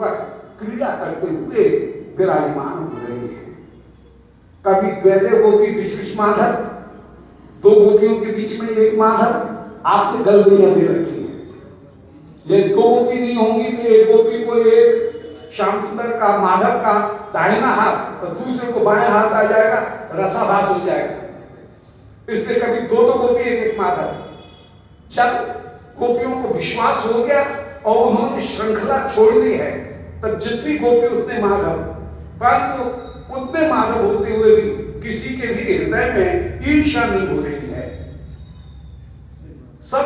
पूर्वक क्रीड़ा करते हुए विराजमान हो रहे हैं। कभी द्वैदय गोपी बीच बीच माधव, दो गोपियों के बीच में एक माधव, आपने गलगलियां दे रखी है। ये दो गोपी नहीं होंगी तो एक गोपी को एक श्याम सुंदर का, माधव का दाहिना हाथ और दूसरे को बाएं हाथ आ जाएगा, रसाभास हो जाएगा। इसलिए कभी दो दो गोपी एक एक माधव। जब गोपियों को विश्वास हो गया और उन्होंने श्रृंखला छोड़ दी है, तब जितनी गोपी उतने माधव, परंतु उतने माधव होते हुए भी किसी के भी हृदय में ईर्ष्या नहीं हो रही है। सब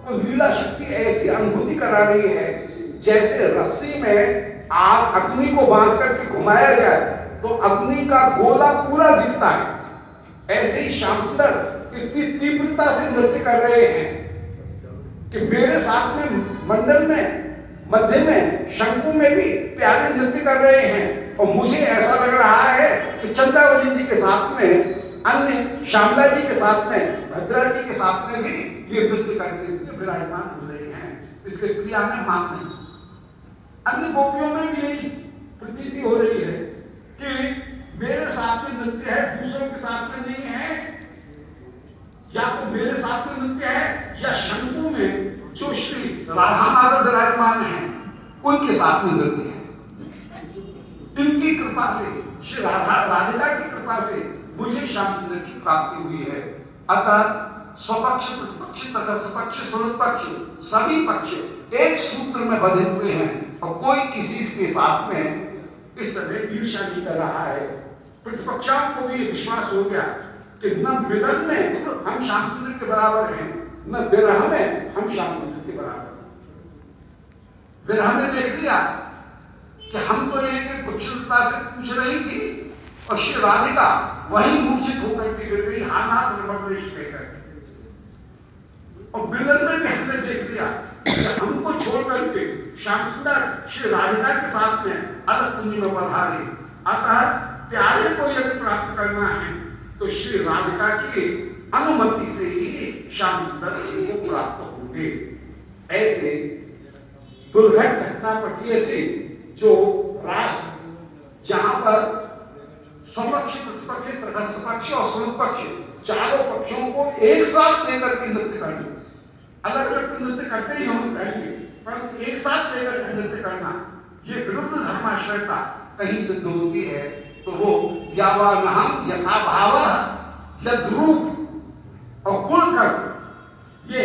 को लीला शक्ति ऐसी अनुभूति करा रही है जैसे रस्सी में आग अग्नि को बांध करके घुमाया जाए तो अग्नि का गोला पूरा दिखता है। ऐसे ही श्याम सुंदर इतनी तीव्रता से नृत्य कर रहे हैं कि मेरे साथ में मंडल में मध्य में शंकु में भी प्यारे नृत्य कर रहे हैं और मुझे ऐसा लग रहा है कि चंद्रावली जी के साथ में, अन्य श्यामला जी के साथ में, भद्रा जी के साथ में भी ये नृत्य करते हुए विराजमान हो रहे हैं। इसलिए क्रिया में मान नहीं। अन्य गोपियों में भी यही प्रतीति हो रही है कि मेरे साथ में नृत्य है, दूसरों के साथ में नहीं है, या तो मेरे साथ में नृत्य है या शंकु में जो श्री राधा माधव विराजमान है उनके साथ में नृत्य है। इनकी कृपा से, श्री राधिका की कृपा से मुझे श्याम सुंदर की प्राप्ति हुई है। अतः स्वपक्ष, प्रतिपक्ष तथा सपक्ष, स्वरूप पक्ष, सभी पक्ष एक सूत्र में बंधे हुए हैं और कोई किसी के साथ में इस समय ईर्ष्या नहीं कर रहा है। प्रतिपक्षों को भी विश्वास हो गया कि न मिलन में हम श्याम सुंदर के बराबर हैं, न विरह में हम श्याम सुंदर के बराबर हैं। विरह में देख लिया कि हम तो एक कुशलता से पूछ रही थी और श्री राधिका वहीं मूर्छित होकर के गिर गई, हाथ नमस्कृष्ट कहकर। और मिलन में भी हमने देख लिया कि हमको छोड़ करके श्याम सुंदर श्री राधिका के साथ में अलग कुंज में पधारे। अतः प्यारे को यदि प्राप्त करना है तो श्री राधिका की अनुमति से ही श्याम सुंदर को प्राप्त होंगे। ऐसे दुर्घट घटना पटिए से जो रास, जहां पर स्वपक्ष, प्रतिपक्ष तथा सपक्ष और स्वरूप पक्ष चारों पक्षों को एक साथ लेकर के नृत्य करना, अलग अलग नृत्य करते ही हम कहेंगे, पर एक साथ लेकर के नृत्य करना, ये विरुद्ध धर्माश्रयता कहीं सिद्ध होती है। तो वो यावानहम यथा भावः यद्रूप और गुणकर्म, ये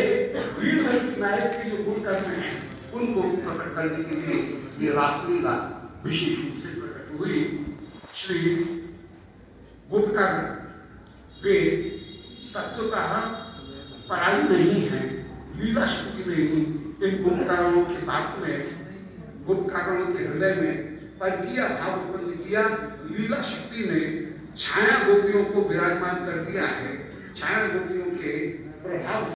वीर नायक के जो गुणकर्म हैं उनको प्रकट करने के लिए ये रासलीला विशेष रूप से प्रकट हुई। श्री गोपकर्ण वे तत्वतः पराई नहीं है, लीला शक्ति नहीं। इन गोपकर्णों के साथ में, गोपकर्णों के हृदय में परकीय भाव उत्पन्न किया। लीला शक्ति ने छाया गोपियों को विराजमान कर दिया है। छाया गोपियों के प्रभाव